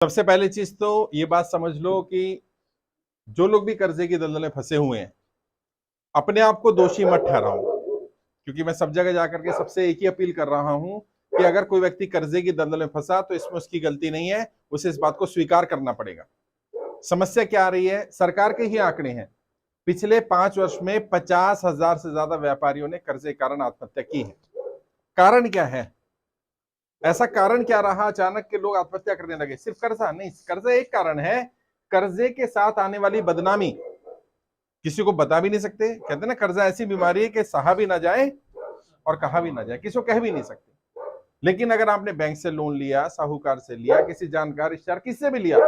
सबसे पहली चीज तो ये बात समझ लो कि जो लोग भी कर्जे की दलदल में फंसे हुए हैं, अपने आप को दोषी मत ठहराओ। क्योंकि मैं सब जगह जाकर के सबसे एक ही अपील कर रहा हूं कि अगर कोई व्यक्ति कर्जे की दलदल में फंसा तो इसमें उसकी गलती नहीं है, उसे इस बात को स्वीकार करना पड़ेगा। समस्या क्या आ रही है? सरकार के ही आंकड़े हैं, पिछले 5 वर्ष में 50,000 से ज्यादा व्यापारियों ने कर्जे के कारण आत्महत्या की है। कारण क्या है? ऐसा कारण क्या रहा अचानक के लोग आत्महत्या करने लगे? सिर्फ कर्जा नहीं, कर्जा एक कारण है, कर्जे के साथ आने वाली बदनामी किसी को बता भी नहीं सकते। कहते ना, कर्जा ऐसी बीमारी है कि सहा भी ना जाए और कहा भी ना जाए, किसी को कह भी नहीं सकते। लेकिन अगर आपने बैंक से लोन लिया, साहूकार से लिया, किसी जानकार रिश्तेदार किससे भी लिया,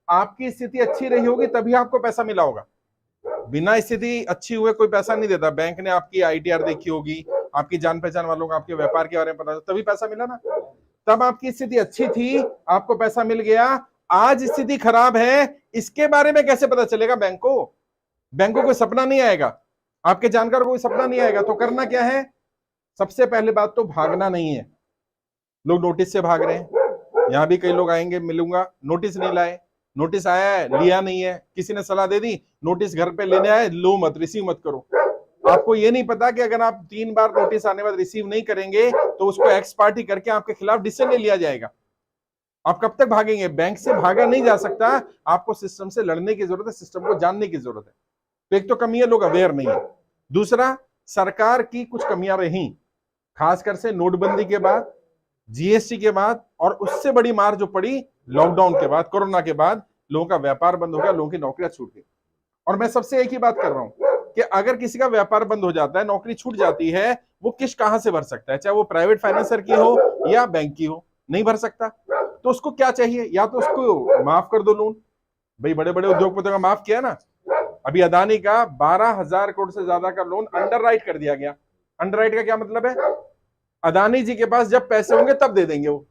आपकी स्थिति अच्छी रही होगी तभी आपको पैसा मिला होगा। बिना स्थिति अच्छी हुए कोई पैसा नहीं देता। बैंक ने आपकी आईटीआर देखी होगी, आपकी जान पहचान वालों को आपके व्यापार के बारे में पता, तभी पैसा मिला ना। तब आपकी स्थिति अच्छी थी, आपको पैसा मिल गया। आज स्थिति खराब है, इसके बारे में कैसे पता चलेगा बैंक को? बैंक को कोई सपना नहीं आएगा, आपके जानकार को कोई सपना नहीं आएगा। तो करना क्या है? सबसे पहले बात तो भागना नहीं है। लोग नोटिस से भाग रहे हैं, यहां भी कई लोग आएंगे, मिलूंगा, नोटिस नहीं लाए, नोटिस आया है लिया नहीं है, किसी ने सलाह दे दी नोटिस घर पे लेने आए, लो मत, रिसीव मत करो। आपको ये नहीं पता कि अगर आप 3 बार नोटिस आने बाद रिसीव नहीं करेंगे तो उसको एक्स पार्टी करके आपके खिलाफ डिसीजन ले लिया जाएगा। आप कब तक भागेंगे? बैंक से भागा नहीं जा सकता, आपको सिस्टम से लड़ने की जरूरत है, सिस्टम को जानने की जरूरत है। तो एक तो कमी है, लोग अवेयर नहीं है। दूसरा, सरकार की कुछ कमियां रही, खासकर से नोटबंदी के बाद, जीएसटी के बाद, और उससे बड़ी मार जो पड़ी लॉकडाउन के बाद, कोरोना के बाद, लोगों का व्यापार बंद हो गया, लोगों की नौकरियां छूट गई। और मैं सबसे एक ही बात कर रहा हूं कि अगर किसी का व्यापार बंद हो जाता है, नौकरी छूट जाती है, वो किस्त कहां से भर सकता है? चाहे वो प्राइवेट फाइनेंसर की हो या बैंक की हो, नहीं भर सकता। तो उसको क्या चाहिए? या तो उसको माफ कर दो लोन। भाई बड़े बड़े उद्योगपतियों का माफ किया ना, अभी अदानी का 12,000 करोड़ से ज्यादा का लोन अंडरराइट कर दिया गया। अंडरराइट का क्या मतलब है? अदानी जी के पास जब पैसे होंगे तब दे देंगे, वो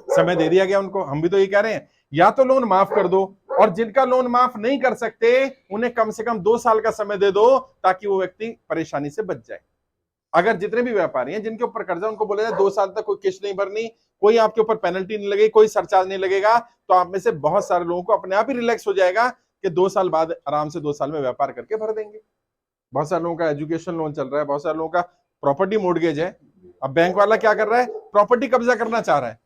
समय दे दिया गया उनको। हम भी तो ये कह रहे हैं, या तो लोन माफ कर दो, और जिनका लोन माफ नहीं कर सकते उन्हें कम से कम 2 साल का समय दे दो, ताकि वो व्यक्ति परेशानी से बच जाए। अगर जितने भी व्यापारी हैं जिनके ऊपर कर्जा, उनको बोला जाए 2 साल तक कोई किस्त नहीं भरनी, कोई आपके ऊपर पेनल्टी नहीं लगेगी, कोई सरचार्ज नहीं लगेगा, तो आप में से बहुत सारे लोगों को अपने आप ही रिलैक्स हो जाएगा कि 2 साल बाद आराम से 2 साल में व्यापार करके भर देंगे। बहुत सारे लोगों का एजुकेशन लोन चल रहा है, बहुत सारे लोगों का प्रॉपर्टी मोर्टगेज है। अब बैंक वाला क्या कर रहा है? प्रॉपर्टी कब्जा करना चाह रहा है।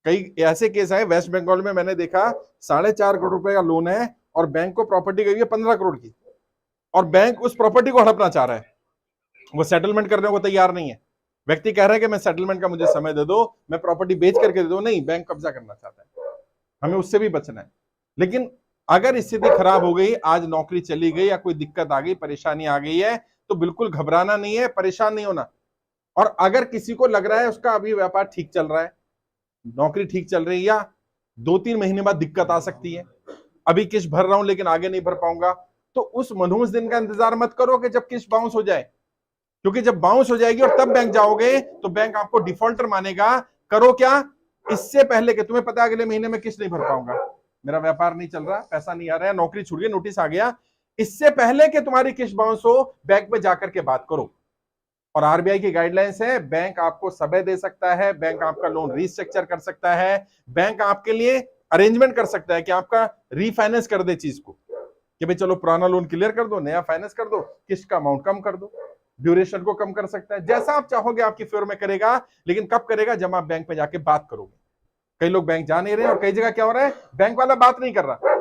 कई ऐसे केस है वेस्ट बंगाल में, मैंने देखा 4.5 करोड़ रुपए का लोन है और बैंक को प्रॉपर्टी गई है 15 करोड़ की, और बैंक उस प्रॉपर्टी को हड़पना चाह रहा है। वो सेटलमेंट करने को तैयार नहीं है। व्यक्ति कह रहा है कि मैं सेटलमेंट का मुझे समय दे दो, मैं प्रॉपर्टी बेच करके दे दो। नहीं, बैंक कब्जा करना चाहता है। हमें उससे भी बचना है। लेकिन अगर स्थिति खराब हो गई, आज नौकरी चली गई या कोई दिक्कत आ गई, परेशानी आ गई है, तो बिल्कुल घबराना नहीं है, परेशान नहीं होना। और अगर किसी को लग रहा है उसका अभी व्यापार ठीक चल रहा है, नौकरी ठीक चल रही है, या 2-3 महीने बाद दिक्कत आ सकती है, अभी किस्त भर रहा हूं लेकिन आगे नहीं भर पाऊंगा, तो उस मनहूस दिन का इंतजार मत करो कि जब किस्त बाउंस हो जाए। क्योंकि जब बाउंस हो जाएगी और तब बैंक जाओगे तो बैंक आपको डिफॉल्टर मानेगा। करो क्या? इससे पहले कि तुम्हें पता है अगले महीने में किस्त नहीं भर पाऊंगा, मेरा व्यापार नहीं चल रहा, पैसा नहीं आ रहा है, नौकरी छूट गई, नोटिस आ गया, इससे पहले कि तुम्हारी किस्त बाउंस हो, बैंक में जाकर के बात करो। और आरबीआई की गाइडलाइंस है, बैंक आपको समय दे सकता है, बैंक आपका लोन रीस्ट्रक्चर कर सकता है, बैंक आपके लिए अरेंजमेंट कर सकता है कि आपका रीफाइनेंस कर दे चीज को, कि भाई चलो पुराना लोन क्लियर कर दो, नया फाइनेंस कर दो, किस्त का अमाउंट कम कर दो, ड्यूरेशन को कम कर सकता है। जैसा आप चाहोगे आपकी फेवर में करेगा। लेकिन कब करेगा? जब आप बैंक में जाके बात करोगे। कई लोग बैंक जा नहीं रहे, और कई जगह क्या हो रहा है, बैंक वाला बात नहीं कर रहा।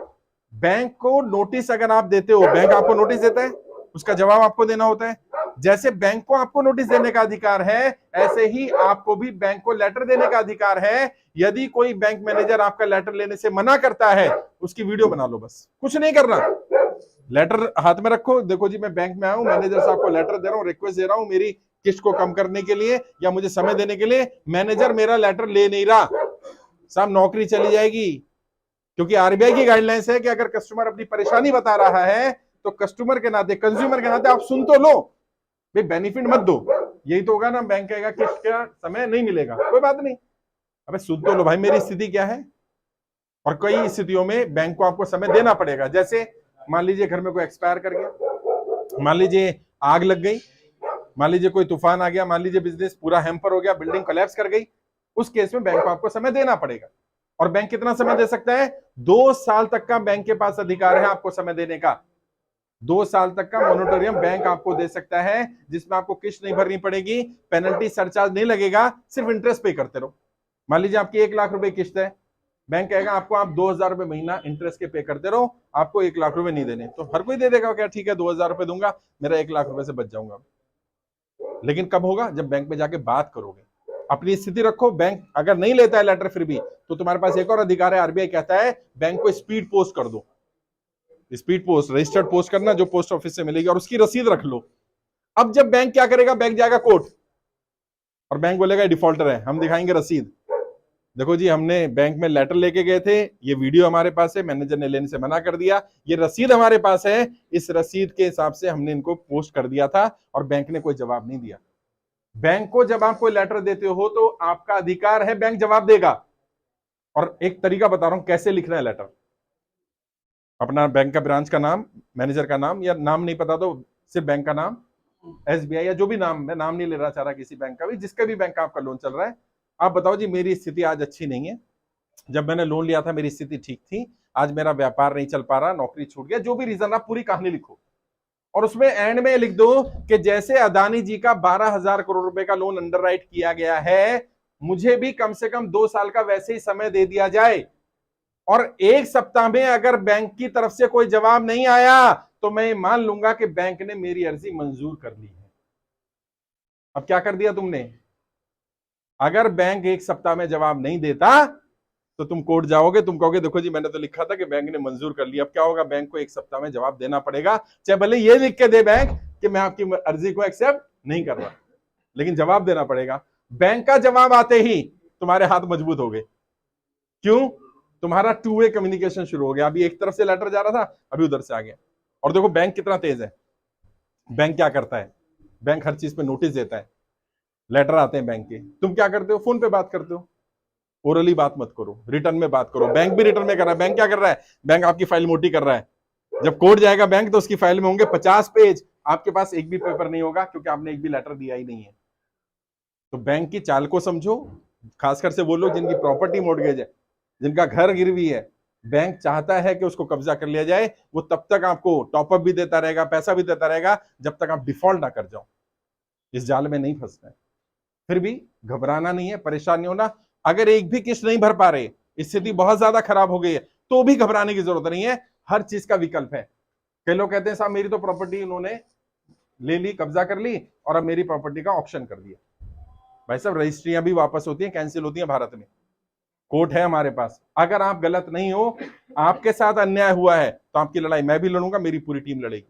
बैंक को नोटिस अगर आप देते हो, बैंक आपको नोटिस देता है, उसका जवाब आपको देना होता है। जैसे बैंक को आपको नोटिस देने का अधिकार है, ऐसे ही आपको भी बैंक को लेटर देने का अधिकार है। यदि कोई बैंक मैनेजर आपका लेटर लेने से मना करता है, उसकी वीडियो बना लो, बस कुछ नहीं करना। लेटर हाथ में रखो, देखो जी मैं बैंक में आया हूं, मैनेजर साहब को लेटर दे रहा हूं, रिक्वेस्ट दे रहा हूं मेरी किस्त को कम करने के लिए या मुझे समय देने के लिए, मैनेजर मेरा लेटर ले नहीं रहा, साहब नौकरी चली जाएगी। क्योंकि आरबीआई की गाइडलाइंस है कि अगर कस्टमर अपनी परेशानी बता रहा है तो कस्टमर के नाते, कंज्यूमर के नाते आप सुन तो लो, भाई बेनिफिट मत दो। यही तो होगा ना, बैंक कहेगा किस्त का समय नहीं मिलेगा, कोई बात नहीं, अबे सुन तो लो भाई मेरी स्थिति क्या है। और कई स्थितियों में बैंक को आपको समय देना पड़ेगा। जैसे मान लीजिए घर में कोई एक्सपायर कर गया, मान लीजिए आग लग गई, मान लीजिए कोई तूफान आ गया, मान लीजिए बिजनेस पूरा हैम्पर हो गया, बिल्डिंग कोलैप्स कर गई, उस केस में बैंक को आपको समय देना पड़ेगा। और बैंक कितना समय दे सकता है? 2 साल तक का बैंक के पास अधिकार है आपको समय देने का। 2 साल तक का मोनिटोरियम बैंक आपको दे सकता है, जिसमें आपको किस्त नहीं भरनी पड़ेगी, पेनल्टी सरचार्ज नहीं लगेगा, सिर्फ इंटरेस्ट पे करते रहो। मान लीजिए आपकी 1 लाख रुपए किस्त है, बैंक कहेगा आपको आप 2,000 रुपए महीना इंटरेस्ट के पे करते रहो, आपको 1 लाख रुपए नहीं देने। तो हर कोई दे देगा, क्या ठीक है 2,000 रुपए दूंगा, मेरा 1 लाख रुपए से बच जाऊंगा। लेकिन कब होगा? जब बैंक में जाके बात करोगे, अपनी स्थिति रखो। बैंक अगर नहीं लेता है लेटर फिर भी, तो तुम्हारे पास एक और अधिकार है, आरबीआई कहता है बैंक को स्पीड पोस्ट कर दो। स्पीड पोस्ट, रजिस्टर्ड पोस्ट करना, जो पोस्ट ऑफिस से मिलेगी, और उसकी रसीद रख लो। अब जब बैंक क्या करेगा? बैंक जाएगा कोर्ट, और बैंक बोलेगा डिफॉल्टर है, हम दिखाएंगे रसीद, देखो जी हमने बैंक में लेटर लेके गए थे, ये वीडियो हमारे पास है, मैनेजर ने लेने से मना कर दिया, ये रसीद हमारे पास है, इस रसीद के हिसाब से हमने इनको पोस्ट कर दिया था, और बैंक ने कोई जवाब नहीं दिया। बैंक को जब आप कोई लेटर देते हो तो आपका अधिकार है, बैंक जवाब देगा। और एक तरीका बता रहा हूं कैसे लिखना है लेटर। अपना बैंक का ब्रांच का नाम, मैनेजर का नाम, या नाम नहीं पता तो सिर्फ बैंक का नाम, एसबीआई या जो भी नाम, मैं नाम नहीं ले रहा चाह रहा किसी बैंक का भी, जिसका भी बैंक का आपका लोन चल रहा है, आप बताओ जी मेरी स्थिति आज अच्छी नहीं है, जब मैंने लोन लिया था मेरी स्थिति ठीक थी, आज मेरा व्यापार नहीं चल पा रहा, नौकरी छूट गया, जो भी रीजन, आप पूरी कहानी लिखो, और उसमें एंड में लिख दो कि जैसे अदानी जी का 12,000 करोड़ रुपए का लोन अंडरराइट किया गया है, मुझे भी कम से कम 2 साल का वैसे ही समय दे दिया जाए, और 1 सप्ताह में अगर बैंक की तरफ से कोई जवाब नहीं आया तो मैं मान लूंगा कि बैंक ने मेरी अर्जी मंजूर कर ली है। अब क्या कर दिया तुमने? अगर बैंक 1 सप्ताह में जवाब नहीं देता तो तुम कोर्ट जाओगे, तुम कहोगे देखो जी मैंने तो लिखा था कि बैंक ने मंजूर कर लिया। अब क्या होगा? बैंक को 1 सप्ताह में जवाब देना पड़ेगा, चाहे भले ये लिख के दे बैंक कि मैं आपकी अर्जी को एक्सेप्ट नहीं कर रहा, लेकिन जवाब देना पड़ेगा। बैंक का जवाब आते ही तुम्हारे हाथ मजबूत हो गए। क्यों? तुम्हारा 2 वे कम्युनिकेशन शुरू हो गया। अभी एक तरफ से लेटर जा रहा था, अभी उधर से आ गया। और देखो बैंक कितना तेज है। बैंक क्या करता है? बैंक हर चीज पे नोटिस देता है, लेटर आते हैं बैंक के, तुम क्या करते हो? फोन पे बात करते हो, ओरली बात मत करो, रिटर्न में बात करो। बैंक भी रिटर्न में कर रहा है। बैंक क्या कर रहा है? बैंक आपकी फाइल मोटी कर रहा है। जब कोर्ट जाएगा बैंक तो उसकी फाइल में होंगे 50 पेज, आपके पास एक भी पेपर नहीं होगा, क्योंकि आपने एक भी लेटर दिया ही नहीं है। तो बैंक की चाल को समझो, खासकर से वो लोग जिनकी प्रॉपर्टी मॉर्गेज है, जिनका घर गिरवी है, बैंक चाहता है कि उसको कब्जा कर लिया जाए, वो तब तक आपको टॉपअप भी देता रहेगा, पैसा भी देता रहेगा, जब तक आप डिफॉल्ट ना कर जाओ। इस जाल में नहीं फंसना है। फिर भी घबराना नहीं है, परेशान नहीं होना। अगर एक भी किस्त नहीं भर पा रहे, स्थिति बहुत ज्यादा खराब हो गई है, तो भी घबराने की जरूरत नहीं है, हर चीज का विकल्प है। कई लोग कहते हैं साहब मेरी तो प्रॉपर्टी उन्होंने ले ली, कब्जा कर ली, और अब मेरी प्रॉपर्टी का ऑक्शन कर दिया। भाई साहब रजिस्ट्रियां भी वापस होती हैं, कैंसिल होती हैं भारत में, कोर्ट है हमारे पास। अगर आप गलत नहीं हो, आपके साथ अन्याय हुआ है, तो आपकी लड़ाई मैं भी लड़ूंगा, मेरी पूरी टीम लड़ेगी।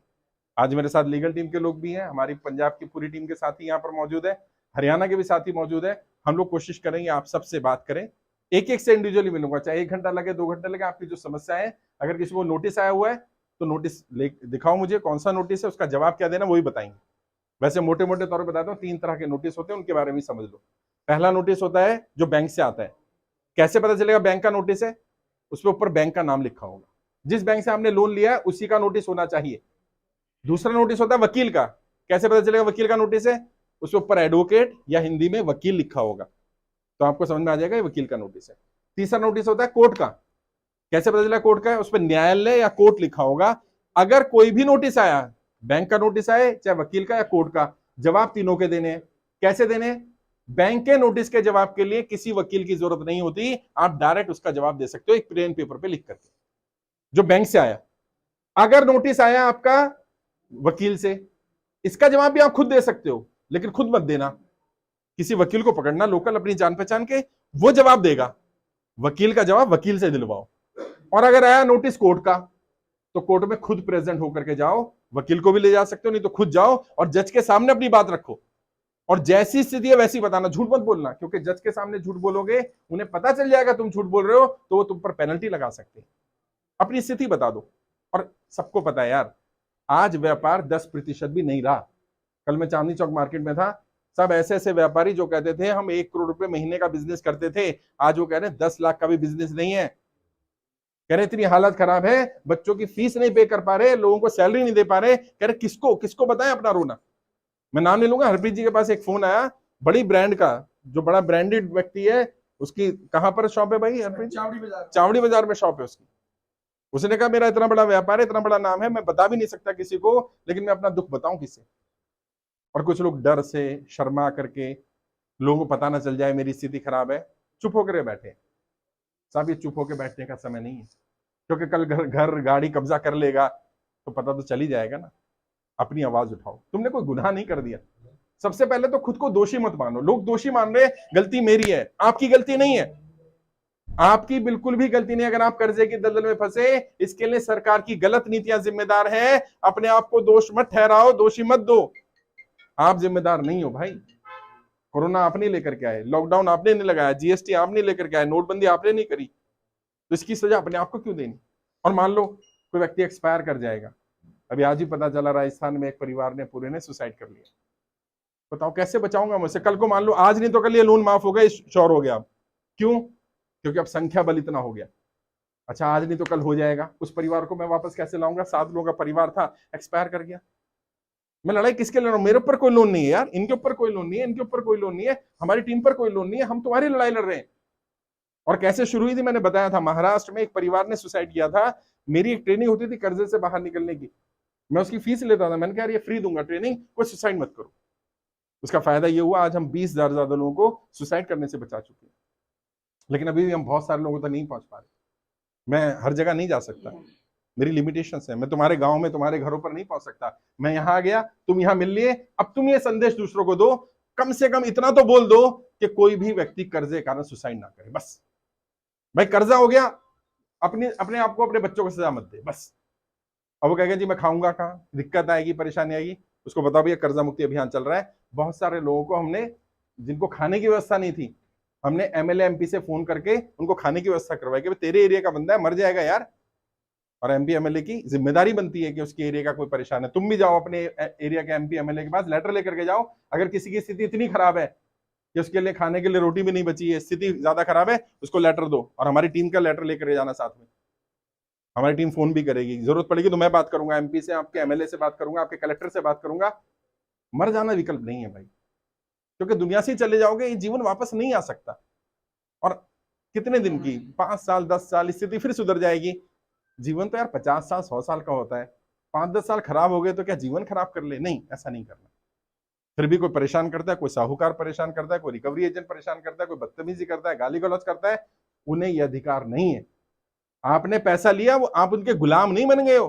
आज मेरे साथ लीगल टीम के लोग भी हैं, हमारी पंजाब की पूरी टीम के साथी यहाँ पर मौजूद है, हरियाणा के भी साथी मौजूद है। हम लोग कोशिश करेंगे आप सबसे बात करें, एक एक से इंडिविजुअली मिलूंगा, चाहे 1 घंटा लगे 2 घंटे लगे। आपकी जो समस्या है, अगर किसी को नोटिस आया हुआ है तो नोटिस दिखाओ मुझे, कौन सा नोटिस है, उसका जवाब क्या देना वही बताएंगे। वैसे मोटे मोटे तौर पर बताता हूँ, 3 तरह के नोटिस होते हैं, उनके बारे में समझ लो। पहला नोटिस होता है जो बैंक से आता है। कैसे पता चलेगा बैंक का नोटिस है? उस पर ऊपर बैंक का नाम लिखा होगा, जिस बैंक से आपने लोन लिया है उसी का नोटिस होना चाहिए। दूसरा नोटिस होता है वकील का। कैसे पता चलेगा वकील का नोटिस है? उसके ऊपर एडवोकेट या हिंदी में वकील लिखा होगा, तो आपको समझ में आ जाएगा ये वकील का नोटिस है। तीसरा नोटिस होता है कोर्ट का। कैसे पता चला कोर्ट का है? उस पर न्यायालय या कोर्ट लिखा होगा। अगर कोई भी नोटिस आया, बैंक का नोटिस आए चाहे वकील का या कोर्ट का, जवाब तीनों के देने हैं। कैसे देने? बैंक के नोटिस के जवाब के लिए किसी वकील की जरूरत नहीं होती, आप डायरेक्ट उसका जवाब दे सकते हो एक प्लेन पेपर पे लिख करके, जो बैंक से आया। अगर नोटिस आया आपका वकील से, इसका जवाब भी आप खुद दे सकते हो, लेकिन खुद मत देना, किसी वकील को पकड़ना लोकल अपनी जान पहचान के, वो जवाब देगा। वकील का जवाब वकील से दिलवाओ। और अगर आया नोटिस कोर्ट का, तो कोर्ट में खुद प्रेजेंट होकर के जाओ, वकील को भी ले जा सकते हो, नहीं तो खुद जाओ और जज के सामने अपनी बात रखो, और जैसी स्थिति है वैसी बताना, झूठ मत बोलना, क्योंकि जज के सामने झूठ बोलोगे, उन्हें पता चल जाएगा तुम झूठ बोल रहे हो, तो वो तुम पर पेनल्टी लगा सकते हैं। अपनी स्थिति बता दो। और सबको पता है यार, आज व्यापार 10% भी नहीं रहा। कल मैं चांदनी चौक मार्केट में था, सब ऐसे ऐसे व्यापारी जो कहते थे हम 1 करोड़ रुपए महीने का बिजनेस करते थे, आज वो कह रहे हैं 10 लाख का भी बिजनेस नहीं है। कह रहे इतनी हालत खराब है, बच्चों की फीस नहीं पे कर पा रहे, लोगों को सैलरी नहीं दे पा रहे। कह रहे किसको किसको बताएं अपना रोना। मैं नाम नहीं लूंगा, हरप्रीत जी के पास एक फोन आया, बड़ी ब्रांड का, जो बड़ा ब्रांडेड व्यक्ति है, उसकी कहां पर शॉप है भाई? चावड़ी बाजार में शॉप है उसकी। उसने कहा मेरा इतना बड़ा व्यापार है, इतना बड़ा नाम है, मैं बता भी नहीं सकता किसी को, लेकिन मैं अपना दुख बताऊं किसे? और कुछ लोग डर से शर्मा करके, लोगों को पता ना चल जाए मेरी स्थिति खराब है, चुप होकर बैठे। साहब ये चुप होकर बैठने का समय नहीं है, क्योंकि कल घर गाड़ी कब्जा कर लेगा तो पता तो चल ही जाएगा ना। अपनी आवाज उठाओ, तुमने कोई गुनाह नहीं कर दिया। सबसे पहले तो खुद को दोषी मत मानो। लोग दोषी मान रहे, गलती मेरी है, आपकी गलती नहीं है, आपकी बिल्कुल भी गलती नहीं। अगर आप कर्जे की दलदल में फंसे, इसके लिए सरकार की गलत नीतियां जिम्मेदार है। अपने आप को दोष मत ठहराओ, दोषी मत दो, आप जिम्मेदार नहीं हो भाई। कोरोना आपने लेकर के आए, लॉकडाउन आपने नहीं लगाया, जीएसटी आपने लेकर के आए, नोटबंदी आपने नहीं करी, तो इसकी सजा अपने आप को क्यों देनी? और मान लो कोई व्यक्ति एक्सपायर कर जाएगा, अभी आज ही पता चला राजस्थान में एक परिवार ने पूरे ने सुसाइड कर लिया। बताओ कैसे बचाऊंगा मुझसे? कल को मान लो आज नहीं तो कल ये लोन माफ हो गया, श्योर हो गया। क्यों? क्योंकि अब संख्या बल इतना हो गया। अच्छा आज नहीं तो कल हो जाएगा, उस परिवार को मैं वापस कैसे लाऊंगा? 7 लोगों का परिवार था, एक्सपायर कर गया। मैं लड़ाई किसके लड़ रहा हूं? मेरे ऊपर कोई लोन नहीं है यार, इनके ऊपर कोई लोन नहीं है, इनके ऊपर कोई लोन नहीं है, हमारी टीम पर कोई लोन नहीं है, हम तुम्हारी लड़ाई लड़ रहे हैं। और कैसे शुरू हुई थी मैंने बताया था, महाराष्ट्र में एक परिवार ने सुसाइड किया था। मेरी एक ट्रेनिंग होती थी कर्जे से बाहर निकलने की, मैं उसकी फीस लेता था, मैंने कहा ये फ्री दूंगा ट्रेनिंग, कोई सुसाइड मत करो। उसका फायदा ये हुआ आज हम 20,000 से ज्यादा लोगों को सुसाइड करने से बचा चुके हैं। लेकिन अभी भी हम बहुत सारे लोगों तक नहीं पहुंच पा रहे। मैं हर जगह नहीं जा सकता, मेरी लिमिटेशंस है। मैं तुम्हारे गांव में तुम्हारे घरों पर नहीं पहुंच सकता। मैं यहां आ गया, तुम यहां मिल लिए, अब तुम ये संदेश दूसरों को दो, कम से कम इतना तो बोल दो कि कोई भी व्यक्ति कर्जे के कारण सुसाइड ना करे। बस भाई कर्जा हो गया, अपने आप को, अपने बच्चों को सजा मत दे बस। अब वो कहेगा जी मैं खाऊंगा कहां, दिक्कत आएगी, परेशानी आएगी। उसको बताओ भैया कर्जा मुक्ति अभियान चल रहा है। बहुत सारे लोगों को हमने, जिनको खाने की व्यवस्था नहीं थी, हमने एमएलए एमपी से फोन करके उनको खाने की व्यवस्था करवाई कि तेरे एरिया का बंदा है, मर जाएगा यार। और एमपी एमएलए की जिम्मेदारी बनती है कि उसके एरिया का कोई परेशान है, तुम भी जाओ अपने एरिया के एमपी एमएलए के पास, लेटर लेकर के जाओ। अगर किसी की स्थिति इतनी खराब है कि उसके लिए खाने के लिए रोटी भी नहीं बची है, स्थिति ज्यादा खराब है, उसको लेटर दो, और हमारी टीम का लेटर लेकर जाना साथ में। हमारी टीम फोन भी करेगी, जरूरत पड़ेगी तो मैं बात करूंगा, एमपी से, आपके एमएलए से बात करूंगा, आपके कलेक्टर से बात करूंगा। मर जाना विकल्प नहीं है भाई, क्योंकि दुनिया से चले जाओगे, ये जीवन वापस नहीं आ सकता। और कितने दिन की, 5 साल 10 साल, स्थिति फिर सुधर जाएगी। जीवन तो यार 50 साल 100 साल का होता है। 5-10 साल खराब हो गए तो क्या जीवन खराब कर ले? नहीं, ऐसा नहीं करना। फिर भी कोई परेशान करता है, कोई साहूकार परेशान करता है, कोई रिकवरी एजेंट परेशान करता है, कोई बदतमीजी करता है, गाली गलौज करता है, उन्हें यह अधिकार नहीं है। आपने पैसा लिया, वो आप उनके गुलाम नहीं बन गए हो।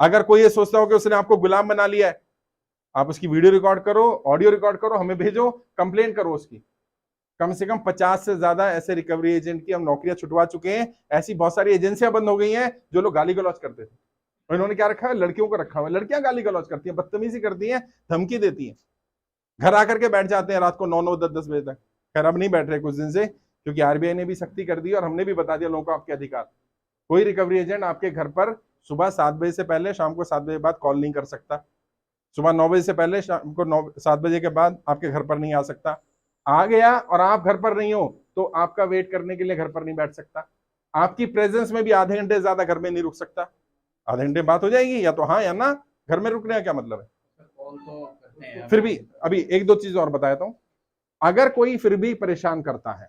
अगर कोई ये सोचता हो कि उसने आपको गुलाम बना लिया है, आप उसकी वीडियो रिकॉर्ड करो, ऑडियो रिकॉर्ड करो, हमें भेजो, कंप्लेन करो उसकी। कम से कम 50 से ज्यादा ऐसे रिकवरी एजेंट की हम नौकरियां छुटवा चुके हैं। ऐसी बहुत सारी एजेंसियां बंद हो गई हैं जो लोग गाली गलौज करते थे, और इन्होंने क्या रखा है? लड़कियों को रखा हुआ है। लड़कियां गाली गलौज करती हैं, बदतमीजी करती हैं, धमकी देती हैं, घर आकर के बैठ जाते हैं रात को 9-9 10-10 बजे तक। खैर अब नहीं बैठ रहे कुछ दिन से, क्योंकि आरबीआई ने भी सख्ती कर दी और हमने भी बता दिया लोगों को आपके अधिकार। कोई रिकवरी एजेंट आपके घर पर सुबह 7 बजे से पहले शाम को 7 बजे बाद कॉल नहीं कर सकता। सुबह 9 बजे से पहले शाम को 7 बजे के बाद आपके घर पर नहीं आ सकता। आ गया और आप घर पर नहीं हो तो आपका वेट करने के लिए घर पर नहीं बैठ सकता। आपकी प्रेजेंस में भी आधे घंटे ज्यादा घर में नहीं रुक सकता। आधे घंटे बात हो जाएगी, या तो हाँ या ना। घर में रुकने का क्या मतलब है? फिर भी अभी 1-2 चीज और बताता हूं। अगर कोई फिर भी परेशान करता है,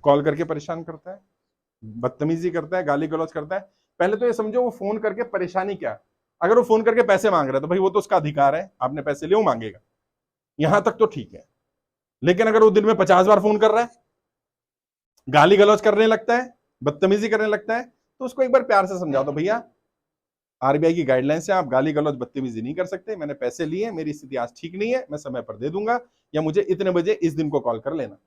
कॉल करके परेशान करता है, बदतमीजी करता है, गाली गलौज करता है, पहले तो ये समझो वो फोन करके परेशानी क्या है। अगर वो फोन करके पैसे मांग रहा है तो भाई वो तो उसका अधिकार है, आपने पैसे लिए, वो मांगेगा, यहां तक तो ठीक है। लेकिन अगर वो दिन में 50 बार फोन कर रहा है, गाली गलौज करने लगता है, बदतमीजी करने लगता है, तो उसको एक बार प्यार से समझा दो, भैया आरबीआई की गाइडलाइंस है, आप गाली गलौज बदतमीजी नहीं कर सकते, मैंने पैसे लिए, मेरी स्थिति आज ठीक नहीं है, मैं समय पर दे दूंगा, या मुझे इतने बजे इस दिन को कॉल कर लेना।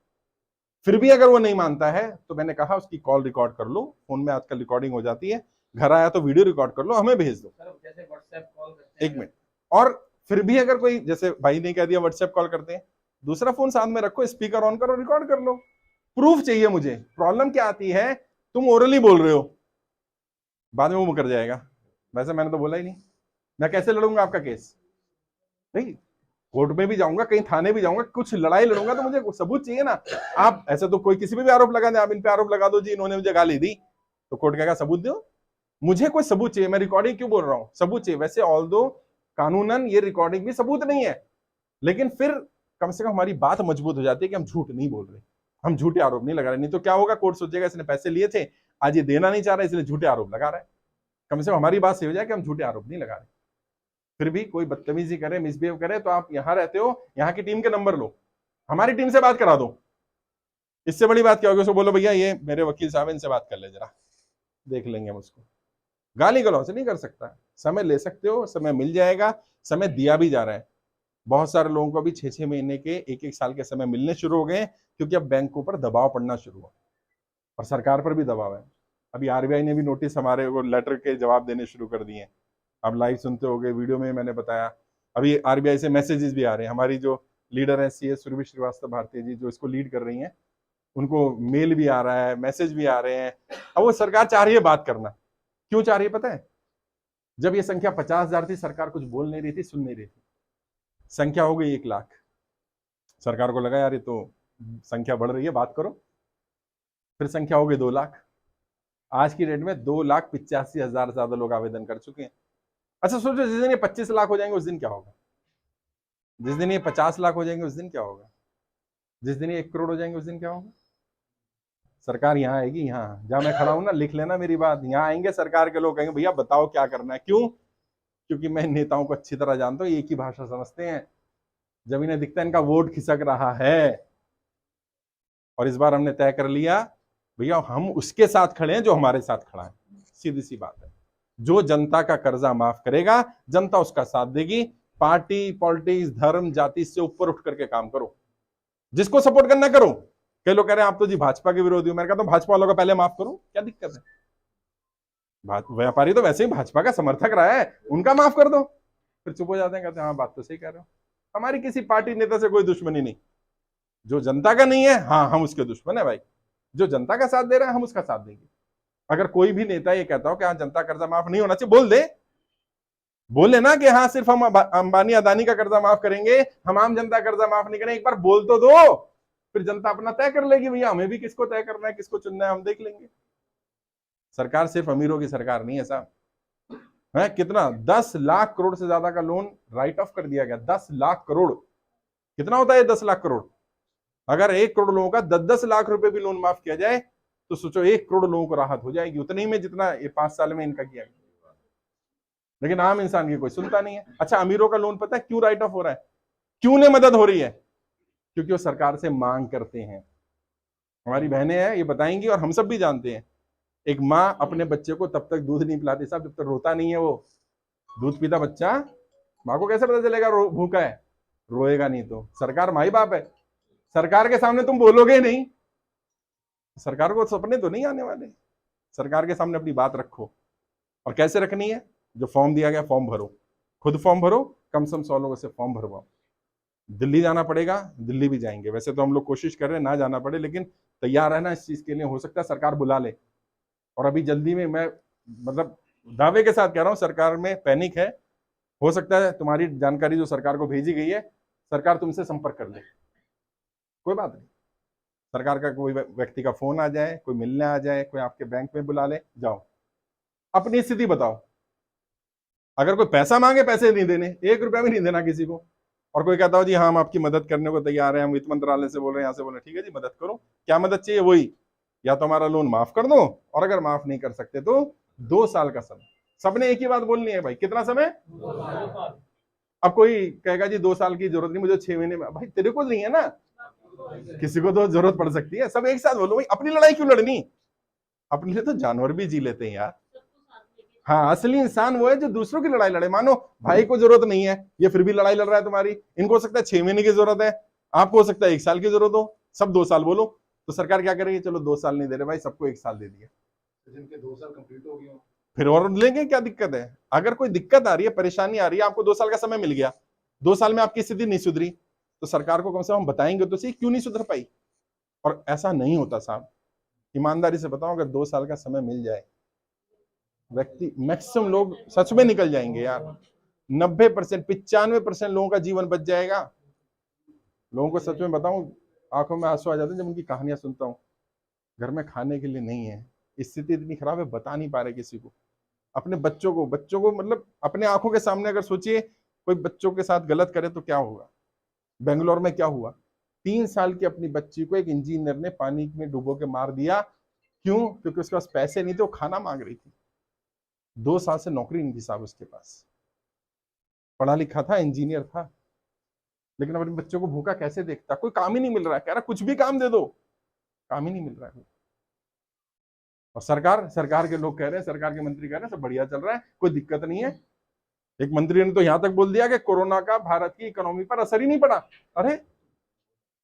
फिर भी अगर वो नहीं मानता है तो मैंने कहा उसकी कॉल रिकॉर्ड कर लो, फोन में आजकल रिकॉर्डिंग हो जाती है, घर आया तो वीडियो रिकॉर्ड कर लो, हमें भेज दो। जैसे व्हाट्सएप कॉल करते हैं, 1 मिनट। और फिर भी अगर कोई, जैसे भाई ने कह दिया व्हाट्सएप कॉल करते हैं, दूसरा फोन साथ में रखो, स्पीकर ऑन करो, रिकॉर्ड कर लो। प्रूफ चाहिए मुझे। प्रॉब्लम क्या आती है, तुम ओरली बोल रहे हो, बाद में वो मुकर जाएगा, वैसे मैंने तो बोला ही नहीं, मैं कैसे लड़ूंगा आपका केस? नहीं, कोर्ट में भी जाऊंगा, कहीं थाने भी जाऊंगा, कुछ लड़ाई लड़ूंगा तो मुझे सबूत चाहिए ना। आप ऐसे तो कोई किसी पे भी आरोप लगा दे, आप इन पे आरोप लगा दो जी इन्होंने मुझे गाली दी, तो कोर्ट कहेगा सबूत दो। मुझे कोई सबूत चाहिए, मैं रिकॉर्डिंग क्यों बोल रहा हूं? सबूत चाहिए। वैसे ऑल्दो कानूनन ये रिकॉर्डिंग भी सबूत नहीं है, लेकिन फिर कम से कम हमारी बात मजबूत हो जाती है कि हम झूठ नहीं बोल रहे। हम झूठे आरोप नहीं लगा रहे, नहीं तो क्या होगा, कोर्ट सोचेगा इसने पैसे लिए थे, आज ये देना नहीं चाह रहा इसलिए झूठे आरोप लगा रहा है। कम से कम हमारी बात सही हो जाए कि हम झूठे आरोप नहीं लगा रहे। फिर भी कोई बदतमीजी करे, मिसबिहेव करे, तो आप यहां रहते हो, यहाँ की टीम के नंबर लो, हमारी टीम से बात करा दो। इससे बड़ी बात क्या होगी, उसको बोलो भैया ये मेरे वकील साहब इनसे बात कर ले जरा, देख लेंगे हम उसको। गाली गलौज नहीं कर सकता, समय ले सकते हो, समय मिल जाएगा, समय दिया भी जा रहा है। बहुत सारे लोगों को अभी 6-6 महीने के, 1-1 साल के समय मिलने शुरू हो गए, क्योंकि अब बैंकों पर दबाव पड़ना शुरू हुआ और सरकार पर भी दबाव है। अभी आरबीआई ने भी नोटिस हमारे को लेटर के जवाब देने शुरू कर दिए। आप लाइव सुनते होंगे, वीडियो में मैंने बताया। अभी आरबीआई से मैसेजेस भी आ रहे हैं। हमारी जो लीडर है CS सुरभि श्रीवास्तव भारती जी, जो इसको लीड कर रही हैं, उनको मेल भी आ रहा है, मैसेज भी आ रहे हैं। अब वो सरकार चाह रही है बात करना। क्यों चाह रही है पता है? जब ये संख्या 50,000 थी, सरकार कुछ बोल नहीं रही थी, सुन नहीं रही थी। संख्या हो गई 1 लाख। सरकार को लगा यार ये तो संख्या बढ़ रही है, बात करो। फिर संख्या हो गई 2 लाख। आज की डेट में 2,85,000 से ज्यादा लोग आवेदन कर चुके हैं। अच्छा सोचो, जिस दिन ये 25 लाख हो जाएंगे उस दिन क्या होगा? जिस दिन ये 50 लाख हो जाएंगे उस दिन क्या होगा? जिस दिन ये 1 करोड़ हो जाएंगे उस दिन क्या होगा? सरकार यहाँ आएगी, यहाँ जहां मैं खड़ा हूं ना, लिख लेना मेरी बात, यहाँ आएंगे सरकार के लोग, कहेंगे भैया बताओ क्या करना है। क्यों? क्योंकि मैं नेताओं को अच्छी तरह जानता हूँ, एक ही भाषा समझते हैं। जब इन्हें दिखता है इनका वोट खिसक रहा है, और इस बार हमने तय कर लिया भैया हम उसके साथ खड़े हैं जो हमारे साथ खड़ा है। सीधी सी बात है, जो जनता का कर्जा माफ करेगा, जनता उसका साथ देगी। पार्टी पॉलिटिक्स, धर्म, जाति से ऊपर उठ करके काम करो, जिसको सपोर्ट करना करो। कई लोग कह रहे हैं आप तो जी भाजपा के विरोधी हो। मैंने कहा तो भाजपा वालों का पहले माफ करो, क्या दिक्कत है? व्यापारी तो वैसे ही भाजपा का समर्थक रहा है, उनका माफ कर दो। फिर चुप हो जाते हैं, कहते हैं हाँ बात तो सही कह रहे हो। हमारी किसी पार्टी नेता से कोई दुश्मनी नहीं। जो जनता का नहीं है, हाँ हम उसके दुश्मन है भाई। जो जनता का साथ दे रहा है हम उसका साथ देंगे। अगर कोई भी नेता ये कहता हो कि हाँ जनता कर्जा माफ नहीं होना चाहिए, बोल दे, बोले ना कि हाँ सिर्फ हम अंबानी अदानी का कर्जा माफ करेंगे, हम आम जनता कर्जा माफ नहीं करेंगे। एक बार बोल तो दो, फिर जनता अपना तय कर लेगी भैया हमें भी किसको तय करना है, किसको चुनना है, हम देख लेंगे। सरकार सिर्फ अमीरों की सरकार नहीं है साहब। है कितना 10 लाख करोड़ से ज्यादा का लोन राइट ऑफ कर दिया गया। 10 लाख करोड़ कितना होता है? 10 लाख करोड़। अगर 1 करोड़ लोगों का 10-10 लाख रुपए भी लोन माफ किया जाए तो सोचो 1 करोड़ लोगों को राहत हो जाएगी, उतने ही में जितना ये 5 साल में इनका किया गया। लेकिन आम इंसान की कोई सुनता नहीं है। अच्छा अमीरों का लोन पता है क्यों राइट ऑफ हो रहा है, क्यों उन्हें मदद हो रही है? क्योंकि वो सरकार से मांग करते हैं। हमारी बहनें हैं ये बताएंगी, और हम सब भी जानते हैं। एक माँ अपने बच्चे को तब तक दूध नहीं पिलाती साहब जब तक रोता नहीं है। वो दूध पीता बच्चा, माँ को कैसे पता चलेगा भूखा है? रोएगा नहीं तो। सरकार माई बाप है, सरकार के सामने तुम बोलोगे नहीं, सरकार को सपने तो नहीं आने वाले। सरकार के सामने अपनी बात रखो। और कैसे रखनी है? जो फॉर्म दिया गया फॉर्म भरो, खुद फॉर्म भरो, कम से कम 100 लोगों से फॉर्म भरवाओ। दिल्ली जाना पड़ेगा, दिल्ली भी जाएंगे। वैसे तो हम लोग कोशिश कर रहे हैं ना जाना पड़े, लेकिन तैयार रहना इस चीज के लिए। हो सकता है सरकार बुला ले, और अभी जल्दी में, मैं मतलब दावे के साथ कह रहा हूं, सरकार में पैनिक है। हो सकता है तुम्हारी जानकारी जो सरकार को भेजी गई है, सरकार तुमसे संपर्क कर ले। कोई बात नहीं, सरकार का कोई व्यक्ति का फोन आ जाए, कोई मिलने आ जाए, कोई आपके बैंक में बुला ले, जाओ अपनी स्थिति बताओ। अगर कोई पैसा मांगे, पैसे नहीं देने, 1 रुपया भी नहीं देना किसी को। और कोई कहता हो जी हाँ हम आपकी मदद करने को तैयार हैं, हम वित्त मंत्रालय से बोल रहे हैं, यहाँ से बोल रहे हैं, ठीक है जी मदद करो। क्या मदद चाहिए? वही, या तो हमारा लोन माफ कर दो, और अगर माफ नहीं कर सकते तो 2 साल का समय। सबने एक ही बात बोलनी है भाई, कितना समय? 2 साल। अब कोई कहेगा जी 2 साल की जरूरत नहीं, मुझे 6 महीने में। भाई तेरे को नहीं है ना, किसी को तो जरूरत पड़ सकती है। सब एक साथ बोलो भाई, अपनी लड़ाई क्यों लड़नी? अपने लिए तो जानवर भी जी लेते हैं यार। हाँ असली इंसान वो है जो दूसरों की लड़ाई लड़े। मानो भाई को जरूरत नहीं है, ये फिर भी लड़ाई लड़ रहा है तुम्हारी। इनको हो सकता है 6 महीने की जरूरत है, आपको हो सकता है 1 साल की जरूरत हो, सब 2 साल बोलो। तो सरकार क्या करेगी? चलो 2 साल नहीं दे रहे भाई, सबको 1 साल दे दिया, जिनके 2 साल कंप्लीट हो गए फिर और लेंगे। क्या दिक्कत है? अगर कोई दिक्कत आ रही है, परेशानी आ रही है, आपको 2 साल का समय मिल गया, 2 साल में आपकी स्थिति नहीं सुधरी, तो सरकार को कम से कम बताएंगे तो सही क्यों नहीं सुधर पाई। और ऐसा नहीं होता साहब, ईमानदारी से बताओ, अगर 2 साल का समय मिल जाए, व्यक्ति मैक्सिमम लोग सच में निकल जाएंगे यार। 90%, 95% लोगों का जीवन बच जाएगा। लोगों को सच में बताऊं, आंखों में आंसू आ जाते हैं जब उनकी कहानियां सुनता हूं। घर में खाने के लिए नहीं है, स्थिति इतनी खराब है, बता नहीं पा रहे किसी को। अपने बच्चों को मतलब अपने आंखों के सामने अगर सोचिए कोई बच्चों के साथ गलत करे तो क्या होगा। बेंगलोर में क्या हुआ, 3 साल की अपनी बच्ची को एक इंजीनियर ने पानी में डुबो के मार दिया। क्यों? क्योंकि उसके पास पैसे नहीं थे, वो खाना मांग रही थी। 2 साल से नौकरी नहीं थी साहब उसके पास, पढ़ा लिखा था, इंजीनियर था, लेकिन अपने बच्चों को भूखा कैसे देखता? कोई काम ही नहीं मिल रहा है, कह रहा कुछ भी काम दे दो, काम ही नहीं मिल रहा है। और सरकार के लोग कह रहे हैं, सरकार के मंत्री कह रहे हैं सब बढ़िया चल रहा है, कोई दिक्कत नहीं है। एक मंत्री ने तो यहां तक बोल दिया कि कोरोना का भारत की इकोनॉमी पर असर ही नहीं पड़ा। अरे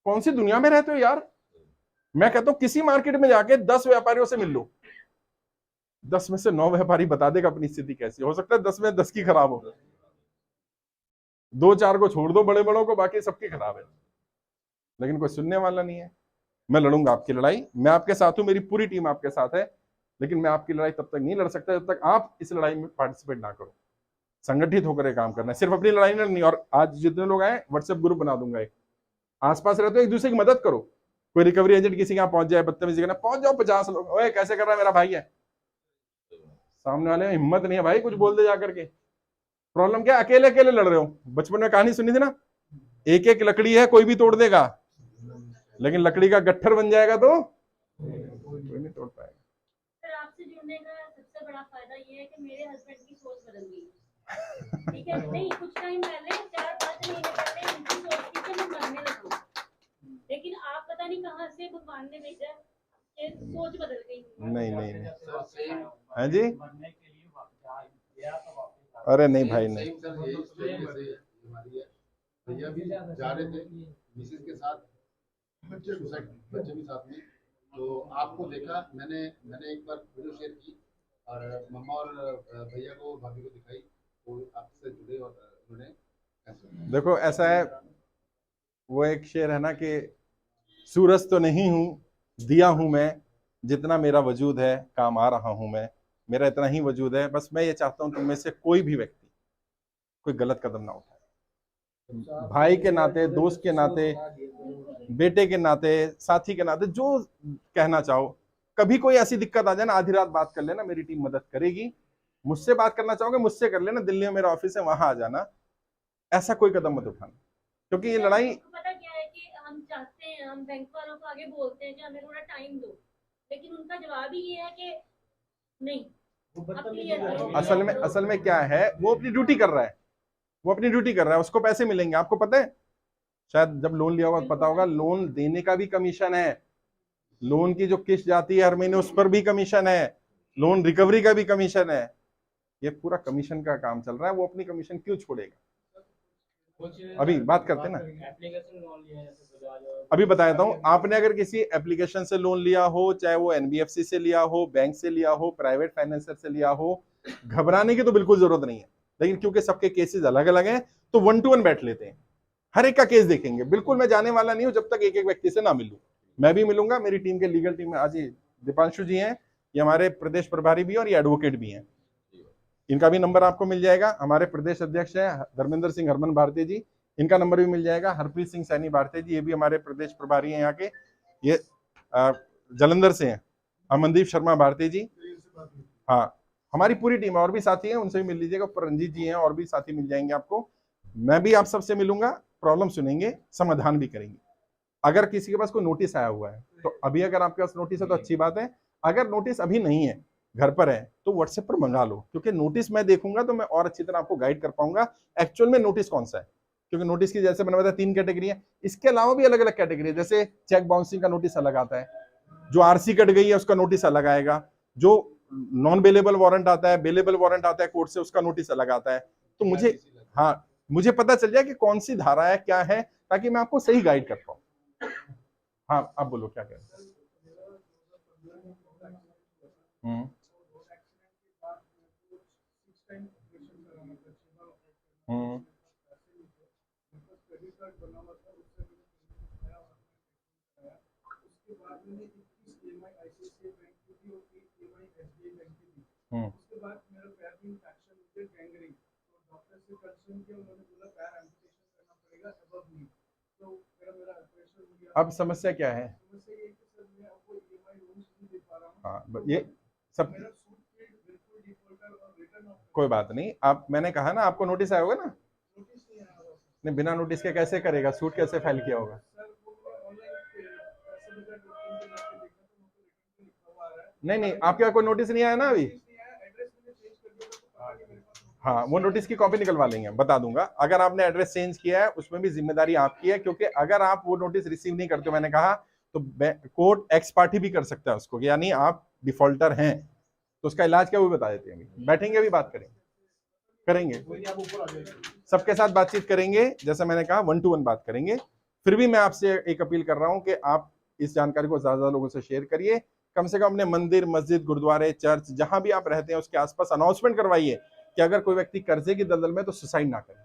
कौन सी दुनिया में रहते हो यार? मैं कहता हूं किसी मार्केट में जाके 10 व्यापारियों से मिल लो, 10 में से 9 व्यापारी बता देगा अपनी स्थिति कैसी हो सकता है, 10 में 10 की खराब हो, 2-4 को छोड़ दो बड़े बड़ों को, बाकी सबकी खराब है। लेकिन कोई सुनने वाला नहीं है। मैं लड़ूंगा आपकी लड़ाई, मैं आपके साथ हूं, मेरी पूरी टीम आपके साथ है, लेकिन मैं आपकी लड़ाई तब तक नहीं लड़ सकता जब तक आप इस लड़ाई में पार्टिसिपेट ना करो। संगठित होकर काम करना है, सिर्फ अपनी लड़ाई लड़नी। और आज जितने लोग आए व्हाट्सएप ग्रुप बना दूंगा, एक आसपास रहते हो एक दूसरे की मदद करो। कोई रिकवरी एजेंट किसी के यहाँ पहुंच जाए, बदतमीजी करना, पहुंच जाओ 50 लोग, ओए कैसे कर रहा है, मेरा भाई है। सामने वाले में हिम्मत नहीं है भाई कुछ बोल दे जाकर के। प्रॉब्लम क्या, अकेले अकेले लड़ रहे हो। बचपन में कहानी सुनी थी ना, एक एक लकड़ी है कोई भी तोड़ देगा, लेकिन लकड़ी का गट्ठर बन जाएगा तो कोई नहीं तोड़ पाएगा। सर आपसे जुड़ने का सबसे बड़ा फायदा ये है कि मेरे हस्बैंड की सोच बदल गई। ठीक है, नहीं कुछ टाइम पहले 4-5 महीने पहले उनकी सोच थी कि मैं मरने लगूं, लेकिन आप पता नहीं कहां से भगवान ने भेजा कि सोच बदल गई। नहीं हाँ जी, अरे नहीं भाई नहीं। भैया भी जा रहे थे मिसेज के साथ, बच्चे भी साथ में, तो आपको देखा मैंने एक बार वीडियो शेयर की और मम्मा और भैया को भाभी को दिखाई, वो आपसे जुड़े और उन्होंने। देखो ऐसा है, वो एक शेर है ना कि सूरज तो नहीं हूं, दिया हूं मैं, जितना मेरा वजूद है काम आ रहा हूं मैं, मेरा इतना ही वजूद है। बस मैं ये चाहता हूं तुम में से कोई भी व्यक्ति कोई गलत कदम ना उठाए, भाई के नाते, दोस्त के नाते, बेटे के नाते, साथी के नाते, जो कहना चाहो। कभी कोई ऐसी दिक्कत आ जाए ना, आधी रात बात कर लेना, मेरी टीम मदद करेगी। मुझसे बात करना चाहोगे मुझसे कर लेना, दिल्ली में मेरा ऑफिस है वहां आ जाना। ऐसा कोई कदम मत उठाना, क्योंकि ये लड़ाई। पता क्या है कि हम चाहते हैं, हम बैंक वालों को आगे बोलते हैं कि हमें थोड़ा टाइम दो, लेकिन उनका जवाब ही ये है कि नहीं। असल में क्या है, वो अपनी ड्यूटी कर रहा है, वो अपनी ड्यूटी कर रहा है, उसको पैसे मिलेंगे। आपको पता है, शायद जब लोन लिया होगा तो पता होगा, लोन देने का भी कमीशन है, लोन की जो किस्त जाती है हर महीने उस पर भी कमीशन है, लोन रिकवरी का भी कमीशन है। ये पूरा कमीशन का काम चल रहा है, वो अपनी कमीशन क्यों छोड़ेगा? अभी बात करते ना, अभी बता देता हूं। आपने अगर किसी एप्लीकेशन से लोन लिया हो, चाहे वो एनबीएफसी से लिया हो, बैंक से लिया हो, प्राइवेट फाइनेंसर से लिया हो, घबराने की तो बिल्कुल जरूरत नहीं है। लेकिन क्योंकि सबके केसेस अलग अलग हैं, तो 1 to 1 बैठ लेते हैं, हर एक का केस देखेंगे। बिल्कुल मैं जाने वाला नहीं हूं जब तक एक एक व्यक्ति से ना मिलूं। मैं भी मिलूंगा, मेरी टीम के लीगल टीम में आज दीपांशु जी हैं, ये हमारे प्रदेश प्रभारी भी हैं और ये एडवोकेट भी हैं। इनका भी नंबर आपको मिल जाएगा। हमारे प्रदेश अध्यक्ष है धर्मेंद्र सिंह हरमन भारती जी, इनका नंबर भी मिल जाएगा। हरप्रीत सिंह सैनी भारती जी, ये भी हमारे प्रदेश प्रभारी हैं यहाँ के, ये जलंधर से हैं। अमनदीप शर्मा भारती जी, हाँ हमारी पूरी टीम है, और भी साथी हैं, उनसे भी मिल लीजिएगा। ऊपर रंजीत जी हैं, और भी साथी मिल जाएंगे आपको। मैं भी आप सबसे मिलूंगा, प्रॉब्लम सुनेंगे, समाधान भी करेंगे। अगर किसी के पास कोई नोटिस आया हुआ है तो अभी, अगर आपके पास नोटिस है तो अच्छी बात है। अगर नोटिस अभी नहीं है, घर पर है, तो व्हाट्सएप पर मंगा लो, क्योंकि नोटिस मैं देखूंगा तो मैं और अच्छी तरह आपको गाइड कर पाऊंगा एक्चुअल में नोटिस कौन सा है। क्योंकि नोटिस की जैसे मैंने बताया 3 कैटेगरी है, इसके अलावा भी अलग अलग कैटेगरी है। जैसे चेक बाउंसिंग का नोटिस अलग आता है, जो आरसी कट गई है उसका नोटिस अलग आएगा, जो नॉन बेलेबल वारंट आता है, बेलेबल वारंट आता है कोर्ट से, उसका नोटिस अलग आता है। तो मुझे, हाँ मुझे पता चल जाए कि कौन सी धारा है, क्या है, ताकि मैं आपको सही गाइड कर पाऊँ। हाँ आप बोलो क्या कह रहे हैं। उसके बाद मेरा पैर में इंफेक्शन हो गया, गैंग्रीन, तो डॉक्टर से कंसल्ट किया, उन्होंने बोला पैर एम्पुटेशन करना पड़ेगा अबव नी। तो मेरा ऑपरेशन हो गया। अब समस्या क्या है? समस्या ये है कि सर मैं आपको ईएमआई लोन नहीं दे पा रहा हूं। हाँ ये सब मेरा सूट पे बिल्कुल डिफॉल्टर और रिटर्न ऑफ। कोई बात नहीं, आप, मैंने कहा ना आपको नोटिस आया होगा ना, नोटिस नहीं आया हुआ नहीं बिना नोटिस के कैसे करेगा, सूट कैसे फाइल किया होगा? सर, वो नहीं नहीं, आपके यहाँ कोई नोटिस नहीं आया ना अभी? हाँ, वो नोटिस की कॉपी निकलवा लेंगे, बता दूंगा। अगर आपने एड्रेस चेंज किया है उसमें भी जिम्मेदारी आपकी है, क्योंकि अगर आप वो नोटिस रिसीव नहीं करते, मैंने कहा, तो कोर्ट एक्स पार्टी भी कर सकता है उसको, यानी आप डिफॉल्टर हैं, तो उसका इलाज क्या वो बता देते हैं। अभी बैठेंगे, अभी बात करेंगे सबके साथ बातचीत करेंगे, जैसा मैंने कहा 1 to 1 बात करेंगे। फिर भी मैं आपसे एक अपील कर रहा हूं कि आप इस जानकारी को ज्यादा लोगों से शेयर करिए। कम से कम अपने मंदिर, मस्जिद, गुरुद्वारे, चर्च, जहां भी आप रहते हैं उसके आसपास अनाउंसमेंट करवाइए कि अगर कोई व्यक्ति कर्जे की दलदल में तो सुसाइड ना करे।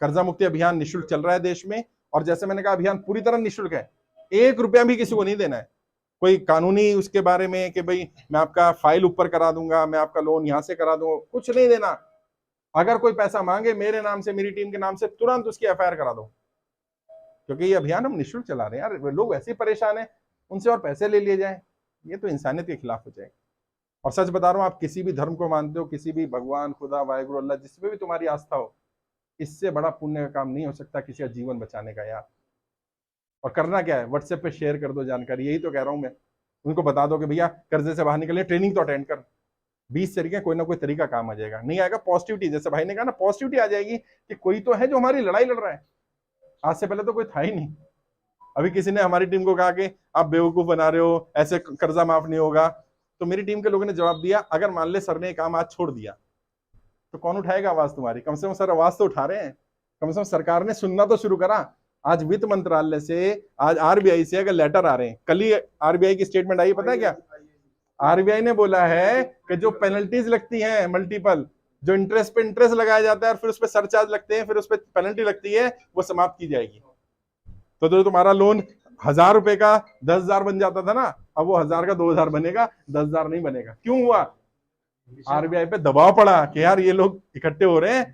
कर्जा मुक्ति अभियान निःशुल्क चल रहा है देश में, और जैसे मैंने कहा अभियान पूरी तरह निःशुल्क है, 1 रुपया भी किसी को नहीं देना है। कोई कानूनी उसके बारे में कि भाई मैं आपका फाइल ऊपर करा दूंगा, मैं आपका लोन यहां से करा दूंगा, कुछ नहीं देना। अगर कोई पैसा मांगे मेरे नाम से, मेरी टीम के नाम से, तुरंत उसकी एफआईआर करा दो, क्योंकि ये अभियान हम निःशुल्क चला रहे हैं यार। लोग वैसे ही परेशान हैं, उनसे और पैसे ले लिए जाए, ये तो इंसानियत के खिलाफ हो जाएगा। और सच बता रहा हूं, आप किसी भी धर्म को मानते हो, किसी भी भगवान, खुदा, वाहेगुरु, अल्लाह, जिसमें भी तुम्हारी आस्था हो, इससे बड़ा पुण्य का काम नहीं हो सकता किसी का जीवन बचाने का यार। और करना क्या है, व्हाट्सएप पे शेयर कर दो जानकारी, यही तो कह रहा हूं मैं। उनको बता दो कि भैया कर्जे से बाहर निकलने, ट्रेनिंग तो अटेंड कर, 20 तरीके, कोई ना कोई तरीका काम आ जाएगा। नहीं आएगा, पॉजिटिविटी, जैसे भाई ने कहा ना, पॉजिटिविटी आ जाएगी कि कोई तो है जो हमारी लड़ाई लड़ रहा है। आज से पहले तो कोई था ही नहीं। अभी किसी ने हमारी टीम को कहा कि आप बेवकूफ बना रहे हो, ऐसे कर्जा माफ नहीं होगा, तो मेरी टीम के लोगों ने जवाब दिया, अगर मान ले सर ने ये काम आज छोड़ दिया तो कौन उठाएगा आवाज तुम्हारी? कम से कम सर आवाज तो उठा रहे हैं, कम से कम सरकार ने सुनना तो शुरू करा। आज वित्त मंत्रालय से, आज आरबीआई से अगर लेटर आ रहे हैं, कल ही आरबीआई की स्टेटमेंट आई, पता है क्या? आरबीआई ने बोला है कि जो पेनल्टीज लगती हैं मल्टीपल, जो इंटरेस्ट पे इंटरेस्ट लगाया जाता है और फिर उस पर सरचार्ज लगते हैं, फिर उस पर पेनल्टी लगती है, वो समाप्त की जाएगी। तो जो तुम्हारा लोन 1000 रुपए का 10,000 बन जाता था ना, अब वो 1000 का 2000 बनेगा, 10,000 नहीं बनेगा। क्यों हुआ? आरबीआई पे दबाव पड़ा कि यार ये लोग इकट्ठे हो रहे हैं।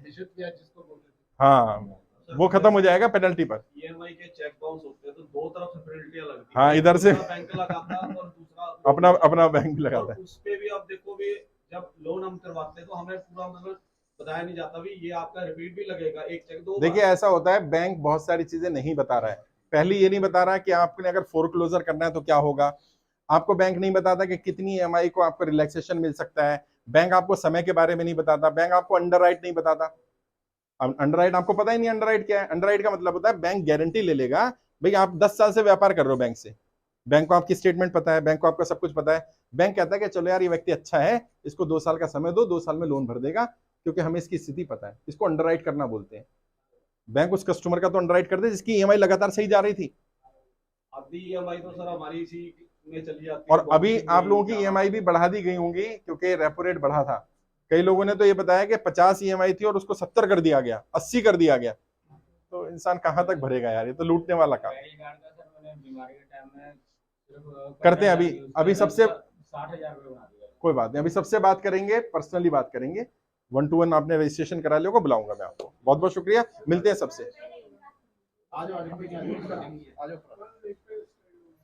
हाँ, वो खत्म हो जाएगा पेनल्टी पर। ईएमआई के चेक बाउंस होते हैं तो 2 तरफ से पेनल्टियां लगती है। हाँ, इधर से बैंक लगाता है और दूसरा अपना बैंक लगाता है। उस पे भी आप देखो भी, जब लोन हम करवाते हैं तो हमें पूरा मतलब बताया नहीं जाता भी ये आपका रिपीट भी लगेगा, एक चेक 2 बार। देखिए ऐसा होता है, बैंक बहुत सारी चीजें नहीं बता रहा है। पहले ये नहीं बता रहा कि आपने अगर फोरक्लोजर करना है तो क्या होगा, आपको बैंक नहीं बताता कि कितनी ईएमआई को आपको रिलैक्सेशन मिल सकता है, बैंक आपको समय के बारे में नहीं बताता, बैंक आपको अंडरराइट नहीं बताता। अंडरराइट आपको पता ही नहीं अंडरराइट क्या है। अंडरराइट का मतलब होता है बैंक गारंटी ले लेगा, भाई आप 10 साल से व्यापार कर रहे हो बैंक से, बैंक को आपकी स्टेटमेंट पता है, बैंक को आपका सब कुछ पता है, बैंक कहता है कि चलो यार ये व्यक्ति अच्छा है, इसको 2 साल का समय दो, 2 साल में लोन भर देगा, क्योंकि हमें इसकी स्थिति पता है। इसको अंडरराइट करना बोलते हैं। बैंक उस कस्टमर का तो अंडरराइट कर दे जिसकी ईएमआई लगातार सही जा रही थी। आधी ईएमआई तो सर हमारी इसी में चली जाती है। और अभी आप लोगों की ईएमआई भी बढ़ा दी गई होंगी, क्योंकि रेपो रेट बढ़ा था। कई लोगों ने तो ये बताया कि 50 ईएमआई थी और उसको 70 कर दिया गया, 80 कर दिया गया। तो इंसान कहां तक भरेगा यार, ये तो लूटने वाला काम करते हैं। अभी सबसे 60,000 रुपए बना दिया। कोई बात नहीं, अभी सबसे बात करेंगे, पर्सनली बात करेंगे, 1 to 1 आपने रजिस्ट्रेशन करा लिया, को बुलाऊंगा मैं आपको। बहुत बहुत शुक्रिया, मिलते हैं सबसे। आ जाओ